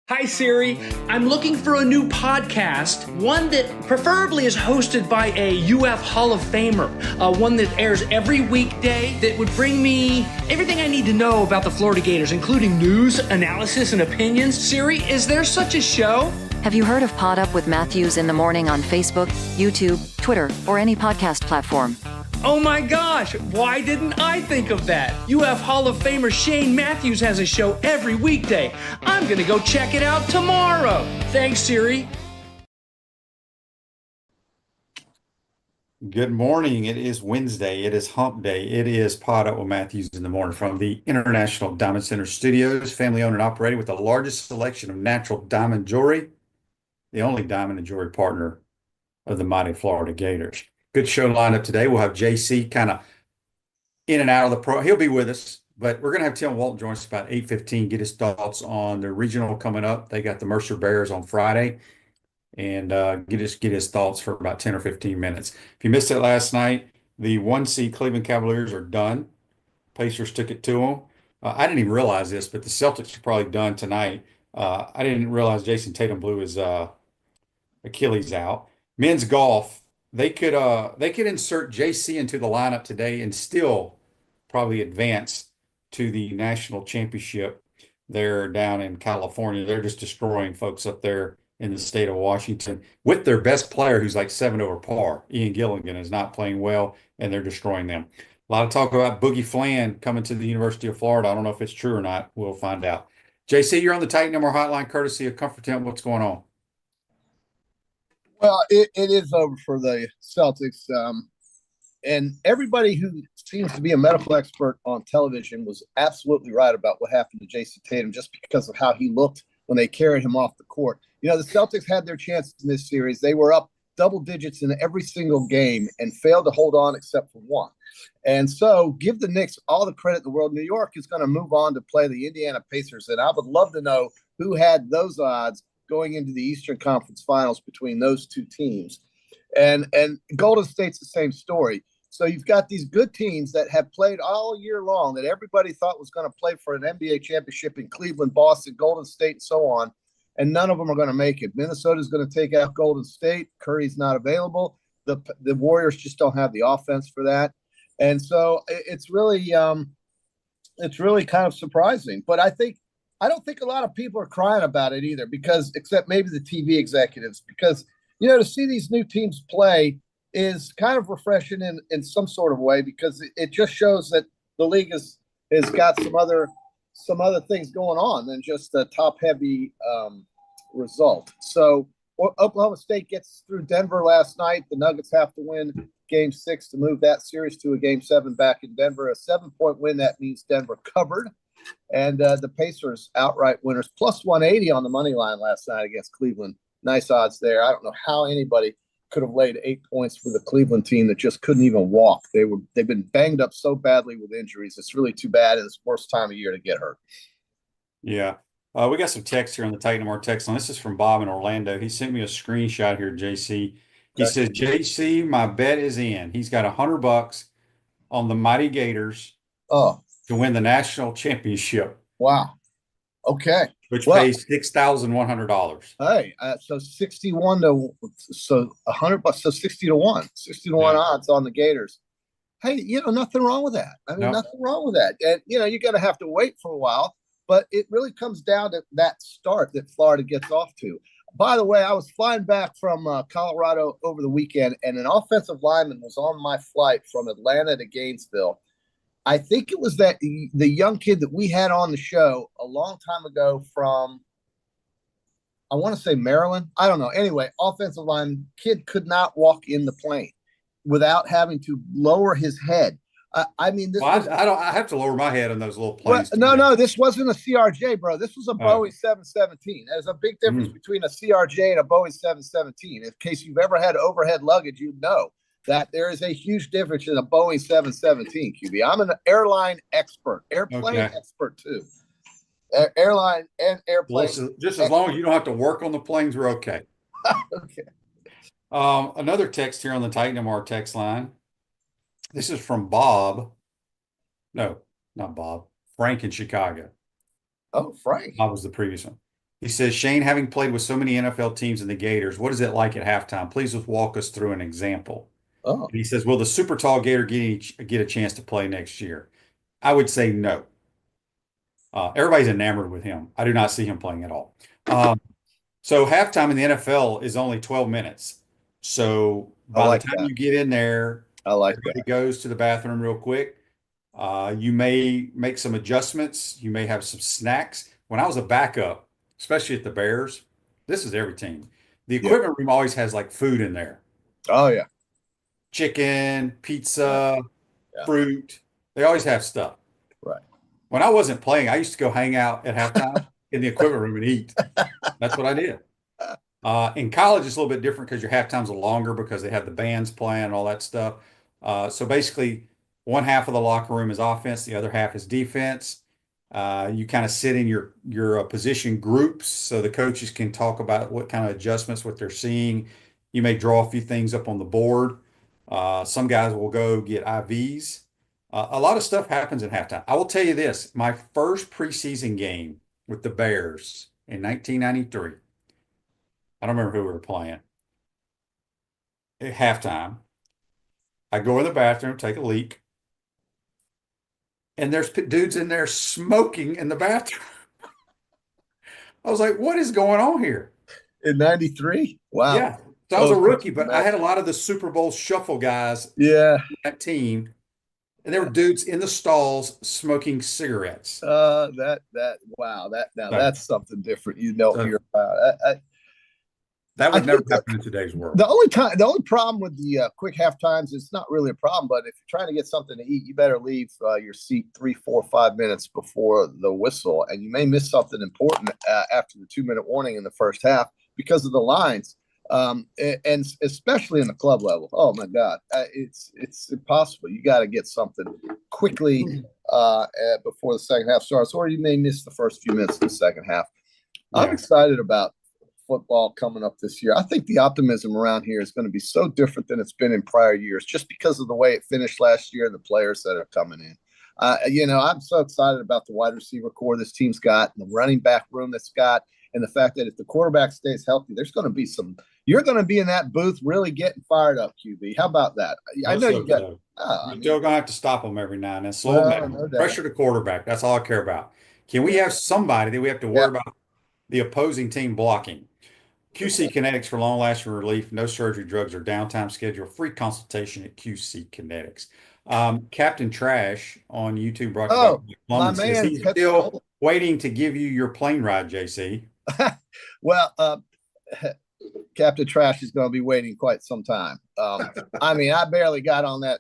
Hi Siri, I'm looking for a new podcast, one that preferably is hosted by a UF Hall of Famer, one that airs every weekday that would bring me everything I need to know about the Florida Gators, including news, analysis, and opinions. Siri, is there such a show? Have you heard of PodUp with Mathews in the morning on Facebook, YouTube, Twitter, or any podcast platform? Oh my gosh, why didn't I think of that? UF Hall of Famer Shane Mathews has a show every weekday. I'm gonna go check it out tomorrow. Thanks, Siri. Good morning. It is Wednesday. It is hump day. It is PodUp with Mathews in the morning from the International Diamond Center Studios, family owned and operated with the largest selection of natural diamond jewelry, the only diamond and jewelry partner of the mighty Florida Gators. Good show lineup today. We'll have JC kind of in and out of the pro. He'll be with us, but we're going to have Tim Walton join us about 8:15, get his thoughts on the regional coming up. They got the Mercer Bears on Friday, and get his thoughts for about 10 or 15 minutes. If you missed it last night, the 1 seed Cleveland Cavaliers are done. Pacers took it to them. I didn't even realize this, but the Celtics are probably done tonight. I didn't realize Jason Tatum blew his Achilles out. Men's golf. They could insert JC into the lineup today and still probably advance to the national championship. They're down in California. They're just destroying folks up there in the state of Washington with their best player who's like 7 over par. Ian Gilligan is not playing well, and they're destroying them. A lot of talk about Boogie Flan coming to the University of Florida. I don't know if it's true or not. We'll find out. JC, you're on the Titan Number Hotline courtesy of Comfort Tent. What's going on? Well, it is over for the Celtics. And everybody who seems to be a medical expert on television was absolutely right about what happened to Jason Tatum just because of how he looked when they carried him off the court. You know, the Celtics had their chances in this series. They were up double digits in every single game and failed to hold on except for one. And so give the Knicks all the credit in the world. New York is going to move on to play the Indiana Pacers. And I would love to know who had those odds going into the Eastern Conference Finals between those two teams. And Golden State's the same story. So you've got these good teams that have played all year long that everybody thought was going to play for an NBA championship in Cleveland, Boston, Golden State, and so on. And none of them are going to make it. Minnesota's going to take out Golden State. Curry's not available. The Warriors just don't have the offense for that. And so it's really kind of surprising. But I don't think a lot of people are crying about it either, because except maybe the TV executives, because, you know, to see these new teams play is kind of refreshing in some sort of way, because it just shows that the league has got some other things going on than just a top heavy result. So Oklahoma State gets through Denver last night. The Nuggets have to win Game 6 to move that series to a Game 7 back in Denver. A 7-point win, that means Denver covered. And the Pacers outright winners, plus 180 on the money line last night against Cleveland. Nice odds there. I don't know how anybody could have laid 8 points with a Cleveland team that just couldn't even walk. They've been banged up so badly with injuries. It's really too bad. It's the worst time of year to get hurt. Yeah. We got some text here on the Titan More text line. This is from Bob in Orlando. He sent me a screenshot here, JC. He says, JC, my bet is in. He's got $100 on the mighty Gators to win the national championship. Wow. Okay. Which pays $6,100. Hey, so 61 to $100, so 60 to 1, 60 to 1 odds on the Gators. Hey, you know, nothing wrong with that. I mean, nothing wrong with that. And, you know, you're going to have to wait for a while, but it really comes down to that start that Florida gets off to. By the way, I was flying back from Colorado over the weekend, and an offensive lineman was on my flight from Atlanta to Gainesville. I think it was the young kid that we had on the show a long time ago from, I want to say Maryland. I don't know. Anyway, offensive line kid could not walk in the plane without having to lower his head. I mean, I have to lower my head on those little planes. Well, no, this wasn't a CRJ, bro. This was a Boeing 717. There's a big difference between a CRJ and a Boeing 717. In case you've ever had overhead luggage, you know that there is a huge difference in a Boeing 717, QB. I'm an airline expert, airplane expert too. Airline and airplane. Well, just as long as you don't have to work on the planes, we're okay. Okay. Another text here on the Titan MR text line. This is from Bob. No, not Bob. Frank in Chicago. Oh, Frank. Bob was the previous one. He says, Shane, having played with so many NFL teams in the Gators, what is it like at halftime? Please just walk us through an example. Oh, And he says, will the super tall Gator get a chance to play next year? I would say no. Everybody's enamored with him. I do not see him playing at all. So halftime in the NFL is only 12 minutes. So I by the like time that. you get in there, I like everybody that. goes to the bathroom real quick. You may make some adjustments. You may have some snacks. When I was a backup, especially at the Bears, this is every team. The Yeah. equipment room always has like food in there. Oh yeah. Chicken, Yeah. pizza, Yeah. fruit. They always have stuff. Right. When I wasn't playing, I used to go hang out at halftime in the equipment room and eat. That's what I did. In college, it's a little bit different because your half times are longer because they have the bands playing and all that stuff. So basically, one half of the locker room is offense, the other half is defense. You kind of sit in your position groups so the coaches can talk about what kind of adjustments, what they're seeing. You may draw a few things up on the board. Some guys will go get IVs. A lot of stuff happens at halftime. I will tell you this, my first preseason game with the Bears in 1993. I don't remember who we were playing. At halftime, I go in the bathroom, take a leak, and there's dudes in there smoking in the bathroom. I was like, what is going on here? In '93. Wow. Yeah. So I was a Oh, rookie, but I man. had a lot of the Super Bowl shuffle guys Yeah. on that team, and there were dudes in the stalls smoking cigarettes. Wow. So, That's something different. You don't so hear about. that I would never think happen in today's world. the only problem with the quick half times, it's not really a problem, but if you're trying to get something to eat, you better leave your seat 3, 4, 5 minutes before the whistle, and you may miss something important after the 2-minute warning in the first half because of the lines, and especially in the club level. Oh my God, it's impossible. You got to get something quickly before the second half starts, or you may miss the first few minutes of the second half. I'm Yeah. excited about football coming up this year. I think the optimism around here is going to be so different than it's been in prior years, just because of the way it finished last year and the players that are coming in. I'm so excited about the wide receiver core this team's got, and the running back room that's got, and the fact that if the quarterback stays healthy, there's going to be you're going to be in that booth really getting fired up, QB. How about that? I know you got. So. You're still going to have to stop them every now and then. Slow them down. No doubt. Pressure the quarterback. That's all I care about. Can we have somebody that we have to worry about the opposing team blocking? QC Kinetics for long-lasting relief, no surgery, drugs, or downtime schedule. Free consultation at QC Kinetics. Captain Trash on YouTube brought my says man, he's still waiting to give you your plane ride, JC. Well, Captain Trash is going to be waiting quite some time. I mean, I barely got on that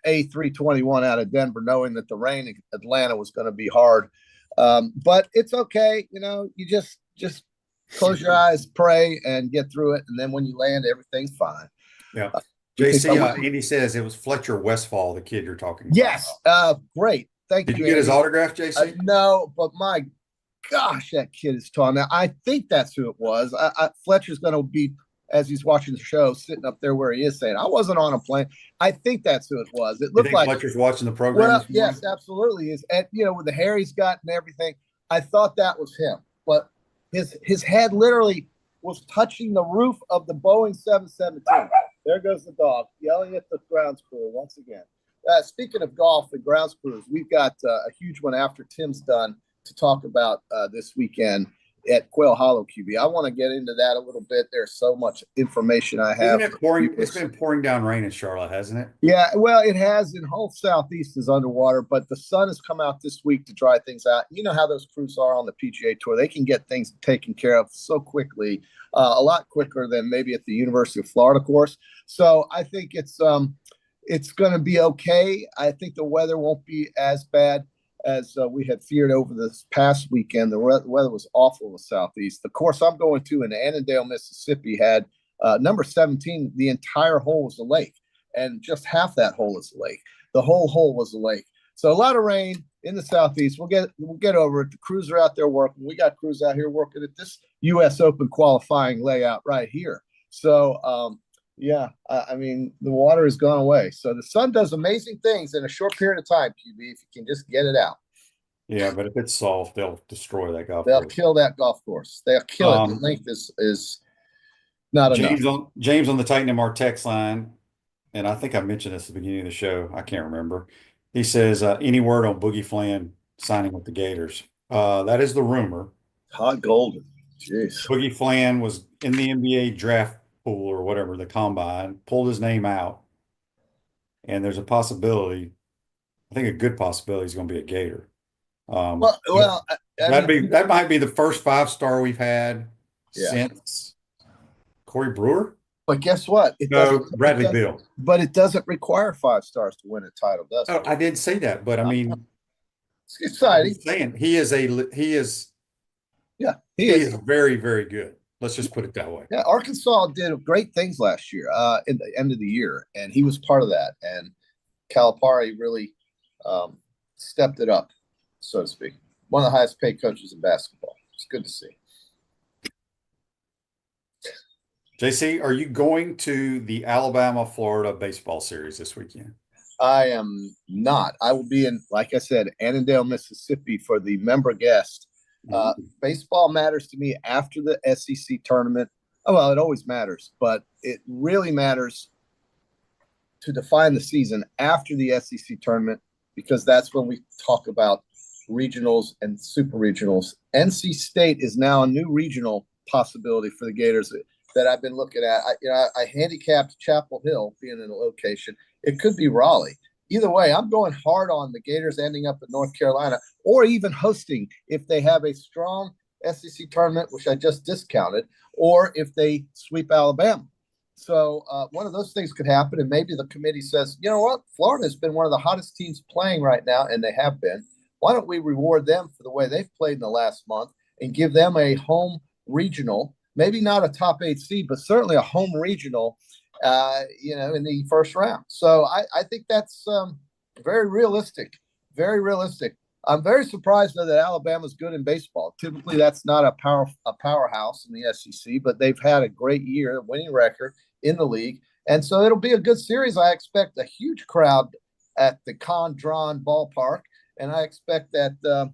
A321 out of Denver, knowing that the rain in Atlanta was going to be hard. But it's okay. You just close your eyes, pray, and get through it. And then when you land, everything's fine. Yeah. JC, Andy says it was Fletcher Westfall, the kid you're talking about. Yes. Great. Thank you. Did you get his autograph, JC? No, but my gosh, that kid is tall. Now, I think that's who it was. Fletcher's going to be, as he's watching the show, sitting up there where he is saying, I wasn't on a plane. I think that's who it was. It looked like Fletcher's watching the program. Well, yes, absolutely. And with the hair he's got and everything, I thought that was him. But his head literally was touching the roof of the Boeing 717. There goes the dog yelling at the grounds crew once again. Speaking of golf and grounds crews, we've got a huge one after Tim's done to talk about this weekend at Quail Hollow, QB. I want to get into that a little bit. There's so much information I have. It's been pouring down rain in Charlotte, hasn't it? Yeah, well, it has. In whole Southeast is underwater, but the sun has come out this week to dry things out. You know how those crews are on the PGA Tour. They can get things taken care of so quickly, a lot quicker than maybe at the University of Florida course. So I think it's going to be okay. I think the weather won't be as bad as we had feared over this past weekend. The weather was awful in the Southeast. The course I'm going to in Annandale, Mississippi, had number 17. The entire hole was a lake, and just half that hole is a lake. The whole hole was a lake. So a lot of rain in the Southeast. We'll get over it. The crews are out there working. We got crews out here working at this U.S. Open qualifying layout right here. So, yeah, I mean, the water has gone away. So the sun does amazing things in a short period of time, QB, if you can just get it out. Yeah, but if it's soft, they'll destroy that golf They'll course. kill that golf course. They'll kill it. The Um, length is not enough. James on the Titan MR text line, and I think I mentioned this at the beginning of the show. I can't remember. He says, any word on Boogie Flan signing with the Gators? That is the rumor. Hot golden. Jeez. Boogie Flan was in the NBA draft pool or whatever, the combine, pulled his name out, and there's a possibility, I think a good possibility he's going to be a Gator. Well, that might be the first 5-star we've had Yeah. since Corey Brewer. but guess what? Bradley Beal. But it doesn't require 5 stars to win a title, does Oh, it? I did say that, but I mean, It's exciting. I'm saying he is He is. very, very good. Let's just put it that way. Yeah, Arkansas did great things last year, in the end of the year, and he was part of that. And Calipari really stepped it up, so to speak. One of the highest paid coaches in basketball. It's good to see. JC, are you going to the Alabama-Florida baseball series this weekend? I am not. I will be in, like I said, Annandale, Mississippi for the member guest. Baseball matters to me after the SEC tournament. Oh, well, it always matters, but it really matters to define the season after the SEC tournament because that's when we talk about regionals and super regionals. NC State is now a new regional possibility for the Gators that I've been looking at. I handicapped Chapel Hill being in a location. It could be Raleigh. Either way, I'm going hard on the Gators ending up in North Carolina or even hosting if they have a strong SEC tournament, which I just discounted, or if they sweep Alabama. So one of those things could happen, and maybe the committee says, you know what, Florida has been one of the hottest teams playing right now, and they have been. Why don't we reward them for the way they've played in the last month and give them a home regional, maybe not a top 8 seed, but certainly a home regional, in the first round. So I think that's very realistic, very realistic. I'm very surprised though that Alabama's good in baseball. Typically, that's not a powerhouse in the SEC, but they've had a great year, a winning record in the league, and so it'll be a good series. I expect a huge crowd at the Condron ballpark, and I expect that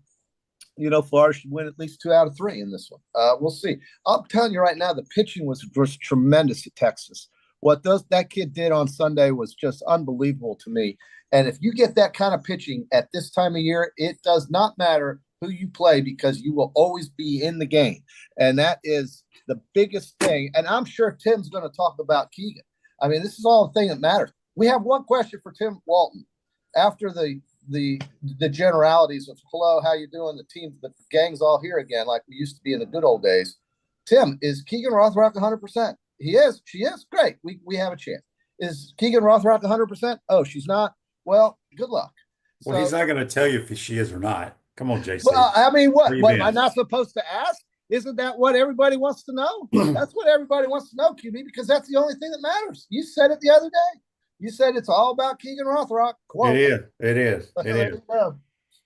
Florida should win at least 2 out of 3 in this one. We'll see. I'm telling you right now, the pitching was tremendous at Texas. What that kid did on Sunday was just unbelievable to me. And if you get that kind of pitching at this time of year, it does not matter who you play because you will always be in the game. And that is the biggest thing. And I'm sure Tim's going to talk about Keegan. I mean, this is all the thing that matters. We have one question for Tim Walton. After the generalities of hello, how you doing? The gang's all here again, like we used to be in the good old days. Tim, is Keegan Rothrock 100%? He is. She is. Great. We have a chance. Is Keegan Rothrock 100%? Oh, she's not. Well, good luck. Well, he's not going to tell you if she is or not. Come on, JC. Well, I mean, what am I not supposed to ask? Isn't that what everybody wants to know? That's what everybody wants to know, QB, because that's the only thing that matters. You said it the other day. You said it's all about Keegan Rothrock. Quote. It is.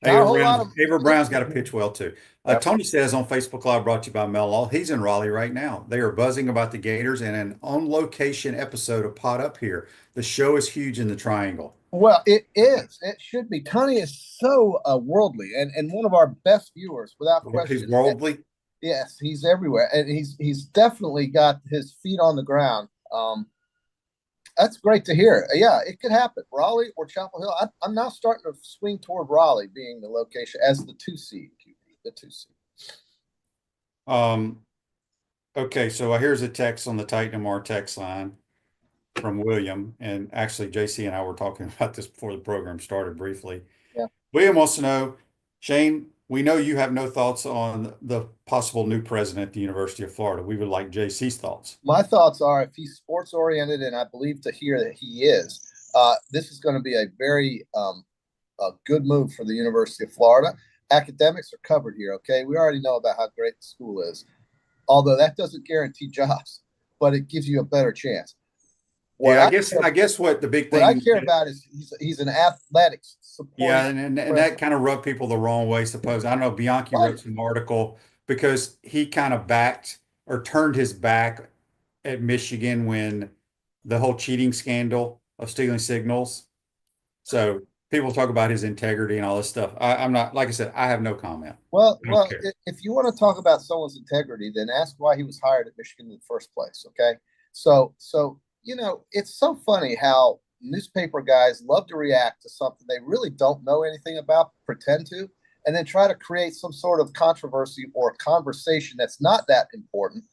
Avery Brown's got to pitch well, too. Tony says on Facebook Live, brought to you by Mel Law, he's in Raleigh right now. They are buzzing about the Gators and an on-location episode of PodUp here. The show is huge in the Triangle. Well, it is. It should be. Tony is so worldly and one of our best viewers, without question. He's worldly? Yes, he's everywhere. And he's definitely got his feet on the ground. That's great to hear. Yeah, it could happen. Raleigh or Chapel Hill. I'm now starting to swing toward Raleigh being the location as the 2 seed. The 2 seed. Okay, so here's a text on the Titan MR text line from William. And actually, JC and I were talking about this before the program started briefly. Yeah. William wants to know, Shane, we know you have no thoughts on the possible new president at the University of Florida. We would like JC's thoughts. My thoughts are if he's sports oriented, and I believe to hear that he is, this is going to be a very a good move for the University of Florida. Academics are covered here, okay? We already know about how great the school is, although that doesn't guarantee jobs, but it gives you a better chance. I guess what the big thing I care about is he's an athletics support. Yeah, and that kind of rubbed people the wrong way, suppose. I don't know, Bianchi wrote some article because he kind of backed or turned his back at Michigan when the whole cheating scandal of stealing signals. So people talk about his integrity and all this stuff. I'm not, like I said, I have no comment. Well, I don't care. if you want to talk about someone's integrity, then ask why he was hired at Michigan in the first place. Okay, so it's so funny how newspaper guys love to react to something they really don't know anything about, pretend to, and then try to create some sort of controversy or conversation that's not that important.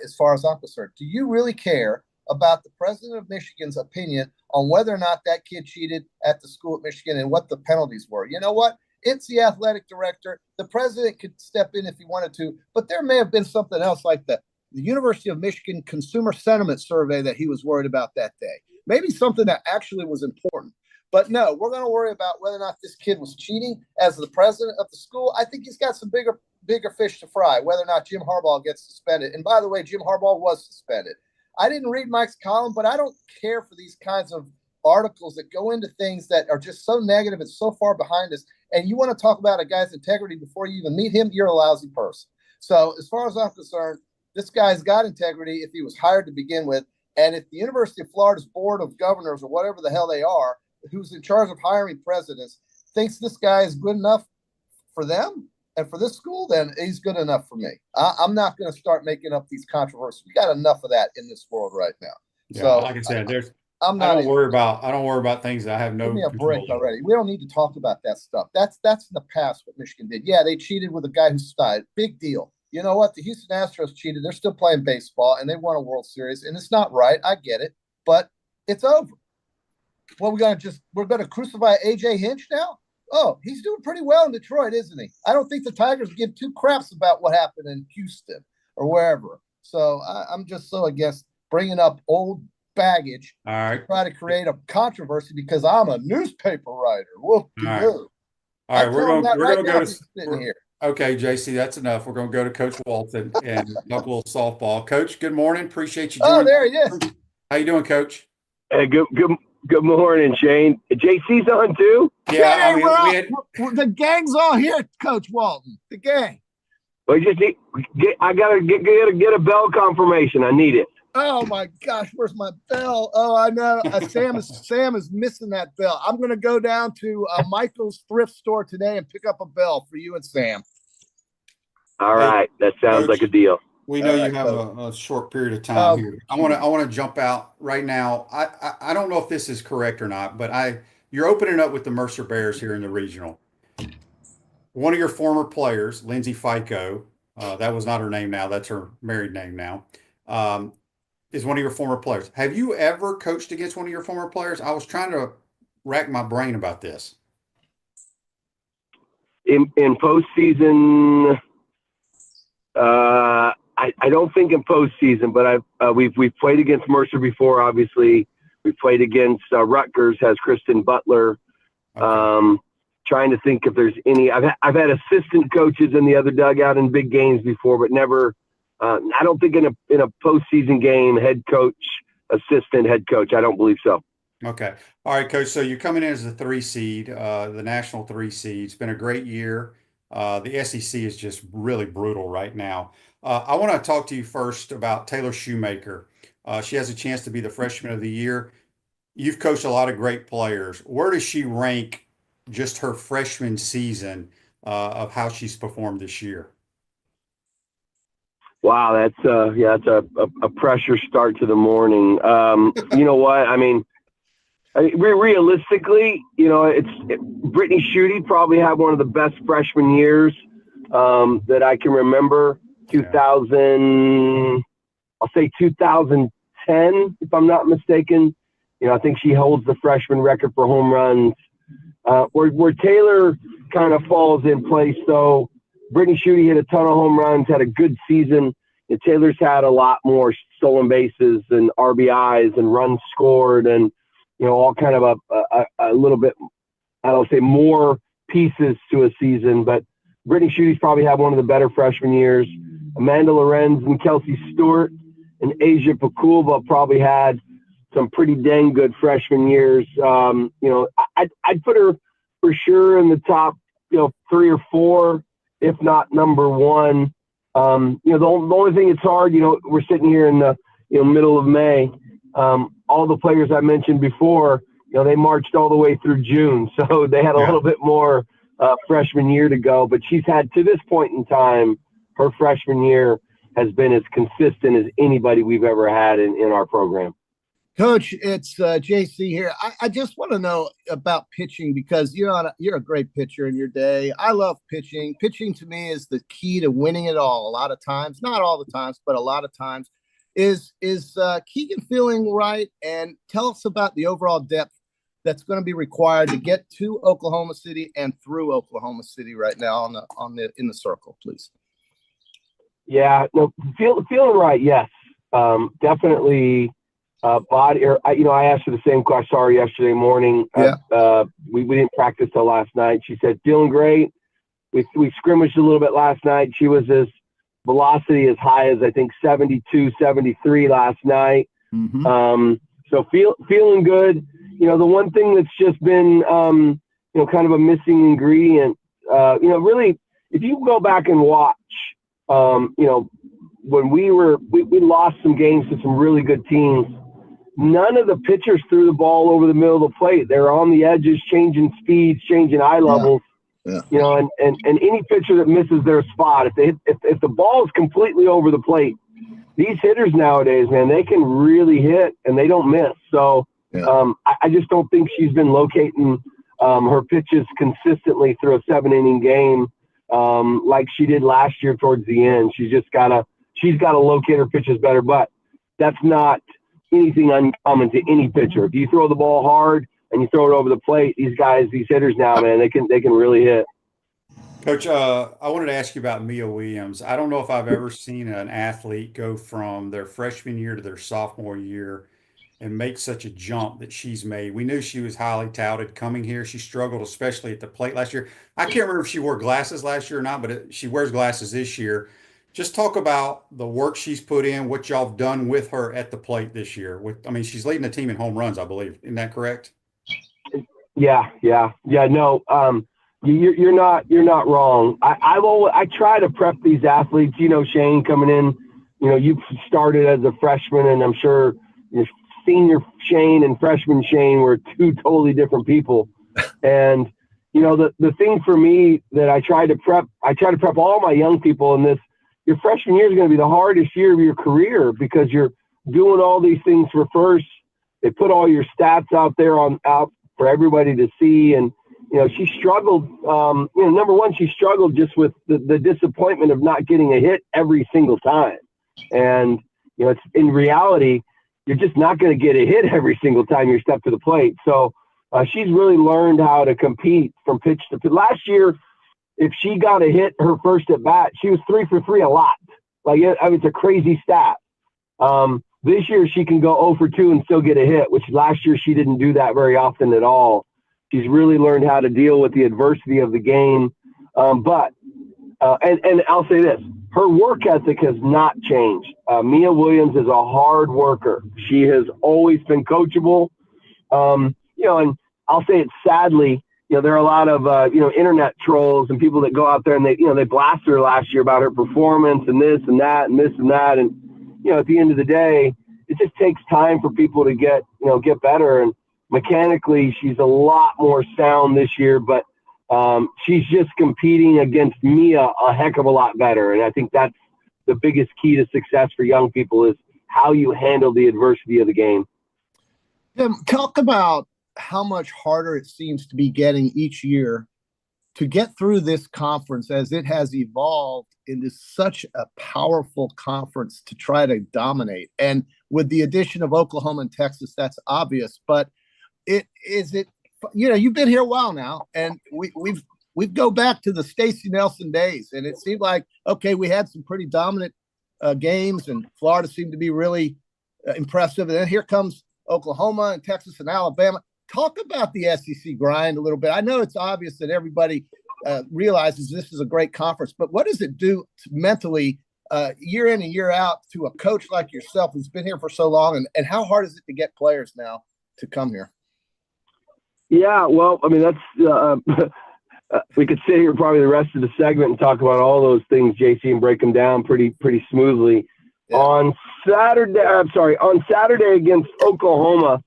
As far as I'm concerned, do you really care about the president of Michigan's opinion on whether or not that kid cheated at the school at Michigan and what the penalties were? You know what? It's the athletic director. The president could step in if he wanted to, but there may have been something else like the University of Michigan Consumer Sentiment Survey that he was worried about that day. Maybe something that actually was important. But no, we're going to worry about whether or not this kid was cheating as the president of the school. I think he's got some bigger fish to fry, whether or not Jim Harbaugh gets suspended. And by the way, Jim Harbaugh was suspended. I didn't read Mike's column, but I don't care for these kinds of articles that go into things that are just so negative and so far behind us. And you want to talk about a guy's integrity before you even meet him, you're a lousy person. So as far as I'm concerned, this guy's got integrity if he was hired to begin with. And if the University of Florida's Board of Governors or whatever the hell they are, who's in charge of hiring presidents, thinks this guy is good enough for them and for this school, then he's good enough for me. I'm not going to start making up these controversies. We got enough of that in this world right now. Yeah, so like I said, I don't worry about things that I have no give me a control break over. already. We don't need to talk about that stuff. That's in the past what Michigan did. Yeah, they cheated with a guy who died. Big deal. You know what? The Houston Astros cheated. They're still playing baseball, and they won a World Series, and it's not right. I get it, but it's over. Well, we're gonna crucify AJ Hinch now? Oh, he's doing pretty well in Detroit, isn't he? I don't think the Tigers give two craps about what happened in Houston or wherever. So I'm just so against bringing up old baggage. All right. Try to create a controversy because I'm a newspaper writer. Whoop de All doo. All right, we're gonna go to sitting here. okay, JC, that's enough. We're gonna go to Coach Walton and talk a little softball. Coach, good morning. Appreciate you joining. Oh, there he is. How you doing, Coach? Hey, good morning, Shane. JC's on too? Yeah, I mean, the gang's all here, Coach Walton. The gang. Well, I gotta get a bell confirmation. I need it. Oh my gosh, where's my bell? Oh, I know. Sam is missing that bell. I'm gonna go down to Michael's thrift store today and pick up a bell for you and Sam. All right, that sounds Coach, like a deal. We know you have a short period of time here. I want to jump out right now. I don't know if this is correct or not, but you're opening up with the Mercer Bears here in the regional. One of your former players, Lindsay FICO, that was not her name now, that's her married name now, is one of your former players. Have you ever coached against one of your former players? I was trying to rack my brain about this. In postseason, I don't think in postseason, but we've played against Mercer before. Obviously, we played against Rutgers, has Kristen Butler. Okay. Trying to think if there's any. I've had assistant coaches in the other dugout in big games before, but never. I don't think in a postseason game, head coach, assistant head coach. I don't believe so. Okay. All right, Coach. So you're coming in as the 3 seed, the national 3 seed. It's been a great year. The SEC is just really brutal right now. I want to talk to you first about Taylor Shoemaker. She has a chance to be the freshman of the year. You've coached a lot of great players. Where does she rank just her freshman season of how she's performed this year? Wow, that's a pressure start to the morning. You know what? I mean, realistically, Brittany Schutte probably had one of the best freshman years that I can remember. 2010, if I'm not mistaken. I think she holds the freshman record for home runs. Where Taylor kind of falls in place, though, Brittany Schutte hit a ton of home runs, had a good season. And Taylor's had a lot more stolen bases and RBIs and runs scored and, all kind of a little bit, I don't say more pieces to a season, but Brittany Schutte's probably had one of the better freshman years. Amanda Lorenz and Kelsey Stewart and Asia Pakulba probably had some pretty dang good freshman years. I'd put her for sure in the top, 3 or 4, if not number 1. The only thing it's hard, we're sitting here in the middle of May. All the players I mentioned before, they marched all the way through June, so they had a little bit more freshman year to go. But she's had, to this point in time, her freshman year has been as consistent as anybody we've ever had in our program. Coach, it's JC here. I just want to know about pitching because you're a great pitcher in your day. I love pitching. Pitching to me is the key to winning it all. A lot of times, not all the times, but a lot of times. Is Keegan feeling right? And tell us about the overall depth that's going to be required to get to Oklahoma City and through Oklahoma City right now in the circle, please. Yeah, no, feeling right. Yes, definitely. Body, or I asked her the same question. I saw her yesterday morning. We didn't practice till last night. She said feeling great. We scrimmaged a little bit last night. She was velocity as high as I think 72, 73 last night. Mm-hmm. So feeling good. The one thing that's just been kind of a missing ingredient. Really, if you go back and watch, when we lost some games to some really good teams. None of the pitchers threw the ball over the middle of the plate. They were on the edges, changing speeds, changing eye levels. Yeah. And any pitcher that misses their spot, if the ball is completely over the plate, these hitters nowadays, man, they can really hit and they don't miss. So I just don't think she's been locating her pitches consistently through a 7-inning game like she did last year towards the end. She's got to locate her pitches better, but that's not anything uncommon to any pitcher. If you throw the ball hard and you throw it over the plate, these hitters now, man, they can really hit. Coach, I wanted to ask you about Mia Williams. I don't know if I've ever seen an athlete go from their freshman year to their sophomore year and make such a jump that she's made. We knew she was highly touted coming here. She struggled, especially at the plate last year. I can't remember if she wore glasses last year or not, but she wears glasses this year. Just talk about the work she's put in, what y'all have done with her at the plate this year. She's leading the team in home runs, I believe. Isn't that correct? Yeah. No, you're not wrong. I try to prep these athletes. Shane coming in. You started as a freshman, and I'm sure senior Shane and freshman Shane were two totally different people. And the thing for me that I try to prep all my young people in this. Your freshman year is going to be the hardest year of your career because you're doing all these things for first. They put all your stats out for everybody to see. And, she struggled. Number one, she struggled just with the disappointment of not getting a hit every single time. And, it's in reality, you're just not going to get a hit every single time you step to the plate. So she's really learned how to compete from pitch to pitch. Last year, if she got a hit her first at bat, she was 3 for 3 a lot. It's a crazy stat. This year she can go 0 for 2 and still get a hit, which last year she didn't do that very often at all. She's really learned how to deal with the adversity of the game. But I'll say this, her work ethic has not changed. Mia Williams is a hard worker. She has always been coachable. And I'll say it sadly, there are a lot of, internet trolls and people that go out there and they blast her last year about her performance and this and that and this and that. And, at the end of the day, it just takes time for people to get better. And mechanically, she's a lot more sound this year, but she's just competing against Mia a heck of a lot better. And I think that's the biggest key to success for young people is how you handle the adversity of the game. Tim, talk about how much harder it seems to be getting each year to get through this conference as it has evolved into such a powerful conference to try to dominate. And with the addition of Oklahoma and Texas, that's obvious, but you've been here a while now, and we go back to the Stacey Nelson days, and it seemed like, okay, we had some pretty dominant games, and Florida seemed to be really impressive. And then here comes Oklahoma and Texas and Alabama. Talk about the SEC grind a little bit. I know it's obvious that everybody realizes this is a great conference, but what does it do mentally year in and year out to a coach like yourself who's been here for so long, and how hard is it to get players now to come here? Yeah, well, that's we could sit here probably the rest of the segment and talk about all those things, JC, and break them down pretty smoothly. Yeah. On Saturday against Oklahoma,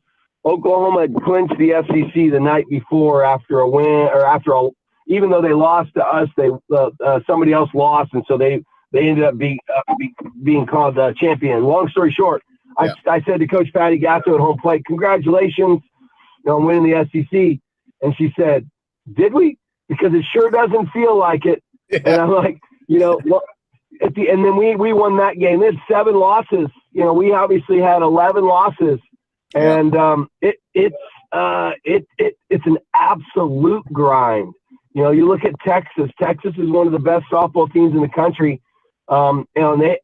Oklahoma had clinched the SEC the night before after a win, or even though they lost to us, somebody else lost, and so they ended up being called the champion. Long story short, yeah. I said to Coach Patty Gatto at home plate, "Congratulations on winning the SEC," and she said, "Did we? Because it sure doesn't feel like it." Yeah. And I'm like, well, and then we won that game. There's 7 losses. We obviously had 11 losses. And it's an absolute grind. You look at Texas. Texas is one of the best softball teams in the country. And they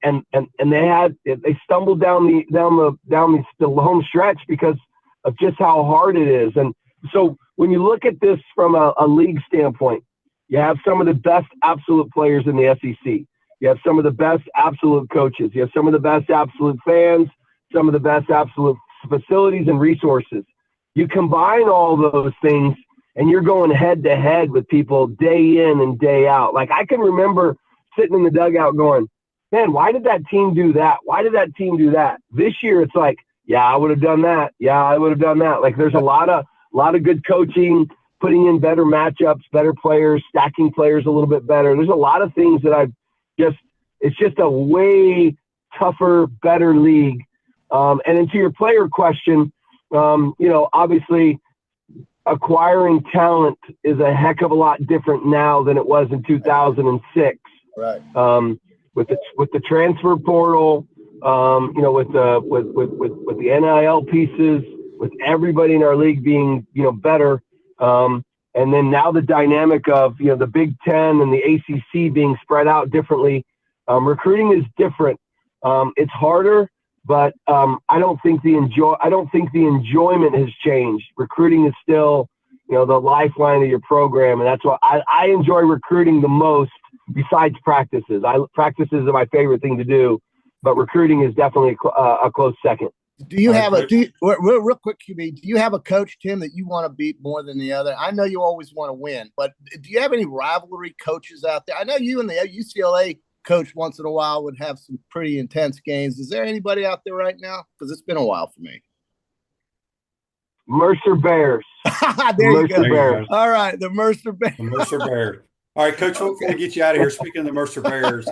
stumbled down the home stretch because of just how hard it is. And so when you look at this from a league standpoint, you have some of the best absolute players in the SEC. You have some of the best absolute coaches. You have some of the best absolute fans. Some of the best absolute facilities and resources. You combine all those things and you're going head to head with people day in and day out. Like, I can remember sitting in the dugout going, man, why did that team do that? Why did that team do that? This year it's like, yeah, I would have done that. Yeah, I would have done that. Like, there's a lot of good coaching, putting in better matchups, better players, stacking players a little bit better. There's a lot of things that it's just a way tougher, better league. And then to your player question, obviously acquiring talent is a heck of a lot different now than it was in 2006. Right. With the transfer portal, with the NIL pieces, with everybody in our league being, better. And then now the dynamic of, the Big Ten and the ACC being spread out differently. Recruiting is different. It's harder. But I don't think the enjoyment has changed. Recruiting is still, the lifeline of your program, and that's why I enjoy recruiting the most. Besides practices, practices are my favorite thing to do, but recruiting is definitely a close second. Do you have real quick, QB? Do you have a coach, Tim, that you want to beat more than the other? I know you always want to win, but do you have any rivalry coaches out there? I know you and the UCLA coach once in a while would have some pretty intense games. Is there anybody out there right now? Because it's been a while for me. Mercer Bears. There you go. Bears. All right, the Mercer Bears. The Mercer Bears. All right, Coach, we're going to get you out of here. Speaking of the Mercer Bears,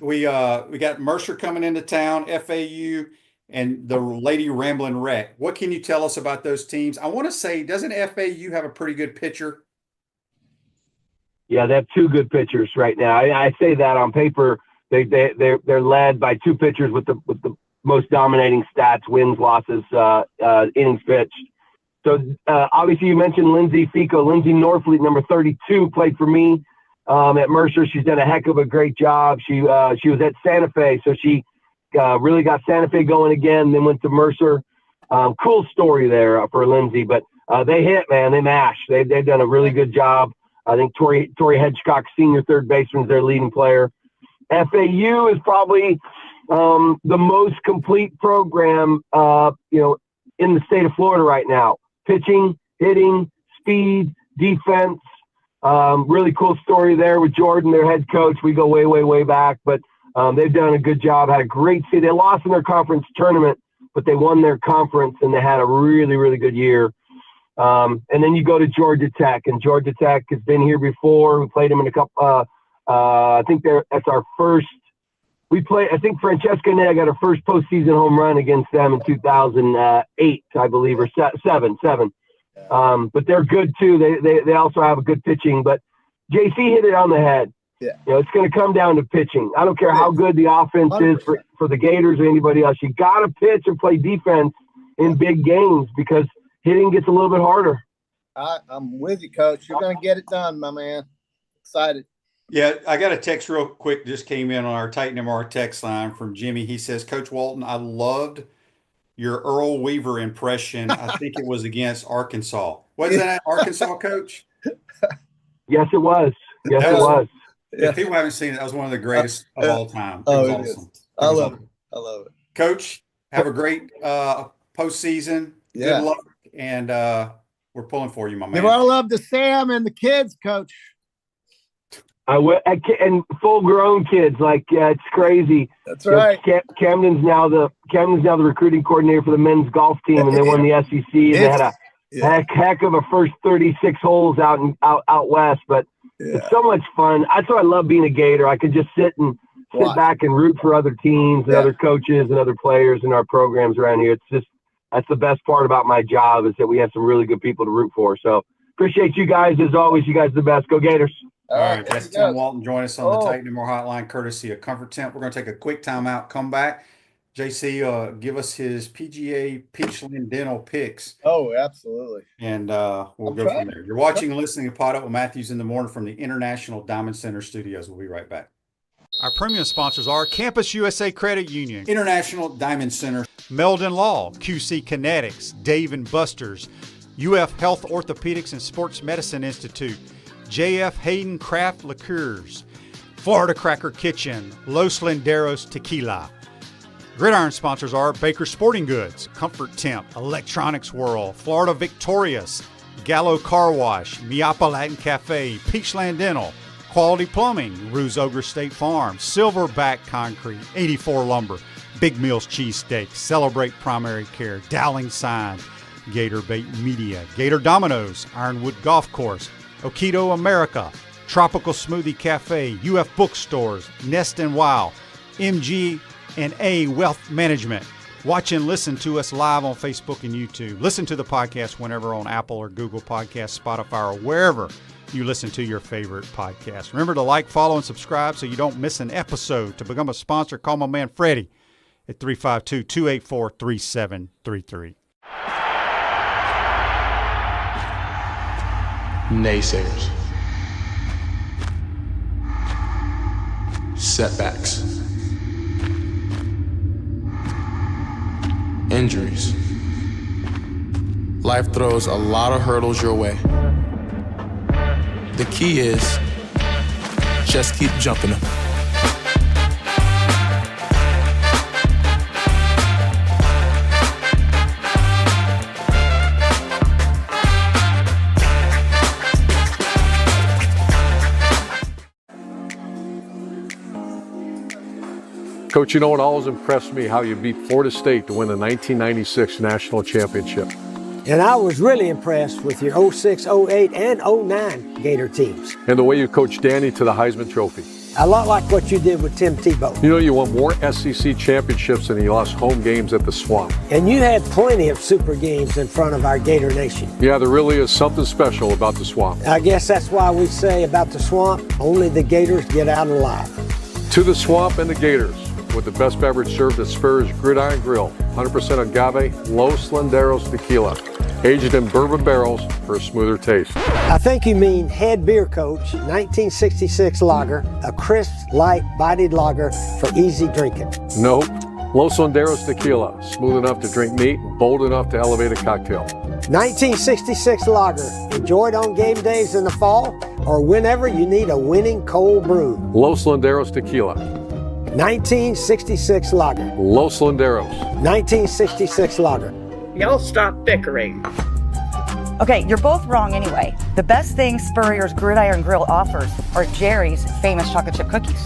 we got Mercer coming into town, FAU, and the Lady Ramblin' Wreck. What can you tell us about those teams? I want to say, doesn't FAU have a pretty good pitcher? Yeah, they have 2 good pitchers right now. I say that on paper. They're led by 2 pitchers with the most dominating stats, wins, losses, innings pitched. So obviously you mentioned Lindsay Fico. Lindsay Norfleet, number 32, played for me at Mercer. She's done a heck of a great job. She was at Santa Fe, so she really got Santa Fe going again. Then went to Mercer. Cool story there for Lindsay, but they hit, man. They mash. They've done a really good job. I think Tori Hedgecock, senior third baseman, is their leading player. FAU is probably the most complete program, in the state of Florida right now. Pitching, hitting, speed, defense. Really cool story there with Jordan, their head coach. We go way, way, way back, but they've done a good job. Had a great season. They lost in their conference tournament, but they won their conference, and they had a really, really good year. And then you go to Georgia Tech, and Georgia Tech has been here before. We played them in a couple. I think that's our first. I think Francesca and I got our first postseason home run against them in 2008, I believe, or seven. But they're good too. They also have a good pitching. But JC hit it on the head. Yeah. It's going to come down to pitching. I don't care how good the offense 100%. Is for the Gators or anybody else. You got to pitch and play defense in big games because hitting gets a little bit harder. I'm with you, Coach. You're going to get it done, my man. Excited. Yeah, I got a text real quick, just came in on our Titan MR text line from Jimmy. He says, Coach Walton, I loved your Earl Weaver impression. I think it was against Arkansas. Was that Arkansas, Coach? Yes, it was. Yes, it was. If people haven't seen it, that was one of the greatest of all time. It was awesome. I love it. I love it. Coach, have a great postseason. Yeah. Good luck. And we're pulling for you, my man. Give our love to Sam and the kids, Coach. And full-grown kids, like it's crazy. That's right. Camden's now the recruiting coordinator for the men's golf team, and they won the SEC. And they had a heck of a first 36 holes out west. But it's so much fun. That's why I love being a Gator. I could just sit back and root for other teams and other coaches and other players in our programs around here. That's the best part about my job, is that we have some really good people to root for. So appreciate you guys as always. You guys are the best. Go Gators. All right, that's Tim Walton. Join us on the Titan & More Hotline, courtesy of Comfort Temp. We're going to take a quick timeout, come back. JC, give us his PGA Peachland Dental picks. Oh, absolutely. And we'll go from there. You're watching and listening to PodUp with Mathews in the Morning from the International Diamond Center Studios. We'll be right back. Our premium sponsors are Campus USA Credit Union, International Diamond Center, Meldon Law, QC Kinetics, Dave & Buster's, UF Health Orthopedics and Sports Medicine Institute, JF Hayden Craft Liqueurs, Florida Cracker Kitchen, Los Linderos Tequila. Gridiron sponsors are Baker Sporting Goods, Comfort Temp, Electronics World, Florida Victorious, Gallo Car Wash, Miapa Latin Cafe, Peachland Dental, Quality Plumbing, Ruse Ogre State Farm, Silverback Concrete, 84 Lumber, Big Mills Cheesesteak, Celebrate Primary Care, Dowling Sign, Gator Bait Media, Gator Dominoes, Ironwood Golf Course, Okido America, Tropical Smoothie Cafe, UF Bookstores, Nest and Wow, MG&A Wealth Management. Watch and listen to us live on Facebook and YouTube. Listen to the podcast whenever on Apple or Google Podcasts, Spotify, or wherever you listen to your favorite podcast. Remember to like, follow, and subscribe so you don't miss an episode. To become a sponsor, call my man Freddie at 352-284-3733. Naysayers, setbacks, injuries. Life throws a lot of hurdles your way. The key is just keep jumping them. Coach, you know what always impressed me? How you beat Florida State to win the 1996 National Championship. And I was really impressed with your 06, 08, and 09 Gator teams. And the way you coached Danny to the Heisman Trophy. A lot like what you did with Tim Tebow. You know, you won more SEC championships than you lost home games at the Swamp. And you had plenty of super games in front of our Gator Nation. Yeah, there really is something special about the Swamp. I guess that's why we say about the Swamp, only the Gators get out alive. To the Swamp and the Gators, with the best beverage served at Spur's Gridiron Grill, 100% agave, Los Linderos tequila, aged in bourbon barrels for a smoother taste. I think you mean Head Beer Coach 1966 lager, a crisp, light, bodied lager for easy drinking. Nope. Los Linderos tequila, smooth enough to drink neat, bold enough to elevate a cocktail. 1966 lager, enjoyed on game days in the fall or whenever you need a winning cold brew. Los Linderos tequila. 1966 lager. Los Linderos. 1966 lager. Y'all stop bickering. Okay, you're both wrong anyway. The best thing Spurrier's Gridiron Grill offers are Jerry's famous chocolate chip cookies.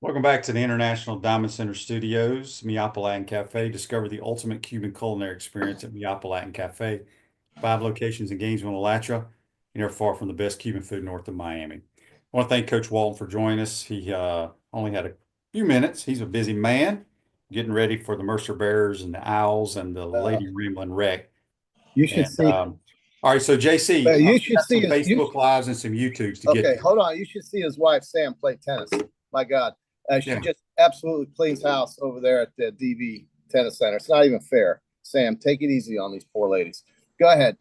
Welcome back to the International Diamond Center Studios, Miapa Latin Cafe. Discover the ultimate Cuban culinary experience at Miapa Latin Cafe. 5 locations in Gainesville and Alachua. You're never far from the best Cuban food north of Miami. I want to thank Coach Walton for joining us. He only had a few minutes. He's a busy man, getting ready for the Mercer Bears and the Owls and the Lady Rimland Wreck. You should see. All right, so JC, you should see some Facebook Lives and some YouTubes to get. Okay, hold on. You should see his wife Sam play tennis. My God, she just absolutely cleans house over there at the DB Tennis Center. It's not even fair. Sam, take it easy on these poor ladies. Go ahead.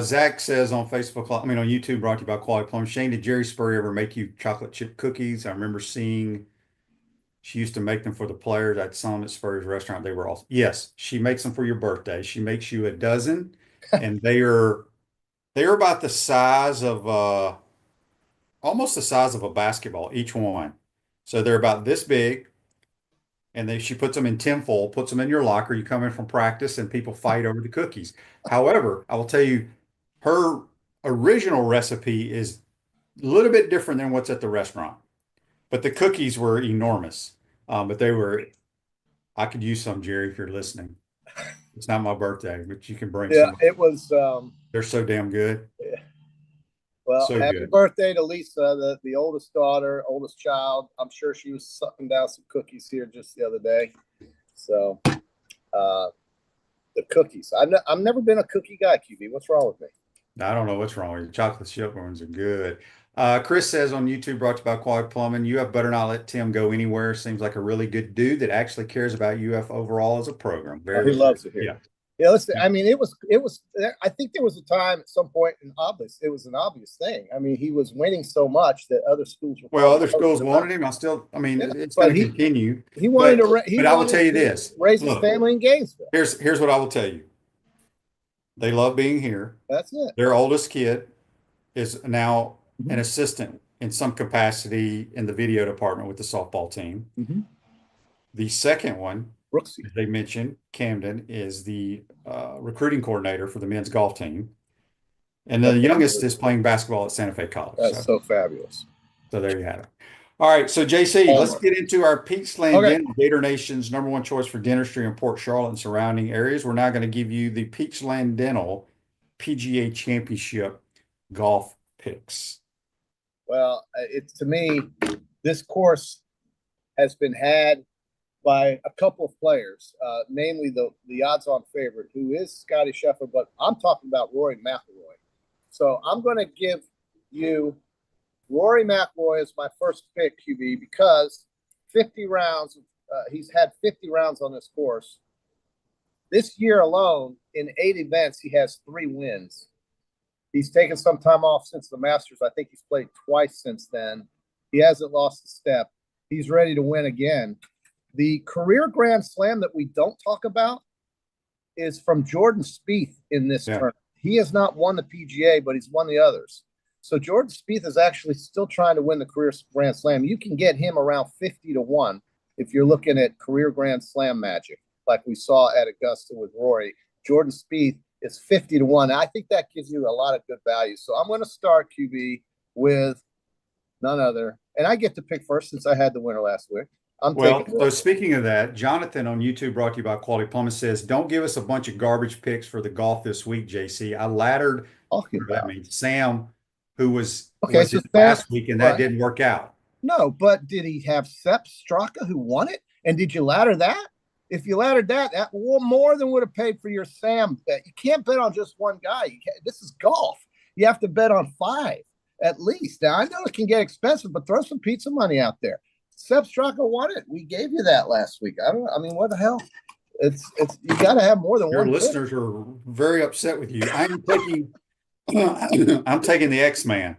Zach says on Facebook, on YouTube, brought to you by Quality Plum. Shane, did Jerry Spurrier ever make you chocolate chip cookies? I remember seeing she used to make them for the players. I'd saw them at Spurrier's restaurant. They were awesome. Yes, she makes them for your birthday. She makes you a dozen, and they're about the size of almost the size of a basketball, each one. So they're about this big. and she puts them in tinfoil, puts them in your locker. You come in from practice, and people fight over the cookies. However, I will tell you, her original recipe is a little bit different than what's at the restaurant, but the cookies were enormous. But I could use some, Jerry, if you're listening. It's not my birthday, but you can bring some. It was. They're so damn good. Yeah. Well, So happy good. birthday to Lisa, the oldest daughter, oldest child. I'm sure she was sucking down some cookies here just the other day. So, the cookies. I've never been a cookie guy, QB. What's wrong with me? I don't know what's wrong with you. Chocolate chip ones are good. Chris says on YouTube, brought to you by Quad Plumbing, UF better not let Tim go anywhere. Seems like a really good dude that actually cares about UF overall as a program. He loves it here. Yeah. Yeah, listen, I mean, it was, I think there was a time at some point it was an obvious thing. I mean, he was winning so much that other schools were. Well, other schools wanted him. It's going to continue. He wanted but I will tell you this. Raise his family in Gainesville. Here's what I will tell you. They love being here. That's it. Their oldest kid is now an assistant in some capacity in the video department with the softball team. Mm-hmm. The second one, Brooksy, as they mentioned, Camden, is the recruiting coordinator for the men's golf team. And the youngest is playing basketball at Santa Fe College. That's so fabulous. So there you have it. All right. So, JC, let's get into our Peachland Dental, Gator Nation's #1 choice for dentistry in Port Charlotte and surrounding areas. We're now going to give you the Peachland Dental PGA Championship golf picks. Well, to me, this course has been had by a couple of players, namely the odds-on favorite, who is Scotty Scheffler, but I'm talking about Rory McIlroy. So I'm going to give you Rory McIlroy as my first pick, QB, because 50 rounds, he's had 50 rounds on this course. This year alone, in 8 events, he has 3 wins. He's taken some time off since the Masters. I think he's played twice since then. He hasn't lost a step. He's ready to win again. The career Grand Slam that we don't talk about is from Jordan Spieth in this tournament. He has not won the PGA, but he's won the others. So Jordan Spieth is actually still trying to win the career Grand Slam. You can get him around 50-1 if you're looking at career Grand Slam magic, like we saw at Augusta with Rory. Jordan Spieth is 50-1. I think that gives you a lot of good value. So I'm going to start, QB, with none other. And I get to pick first since I had the winner last week. So speaking of that, Jonathan on YouTube, brought to you by Quality Plumbing, says, don't give us a bunch of garbage picks for the golf this week, JC. I laddered Sam, who was last week, and that didn't work out. No, but did he have Sepp Straka who won it? And did you ladder that? If you laddered that more than would have paid for your Sam bet. You can't bet on just one guy. This is golf. You have to bet on 5 at least. Now, I know it can get expensive, but throw some pizza money out there. Sepp Straka won it. We gave you that last week. I mean, what the hell? It's you got to have more than Your one. Your listeners are very upset with you. I'm taking the X-Man.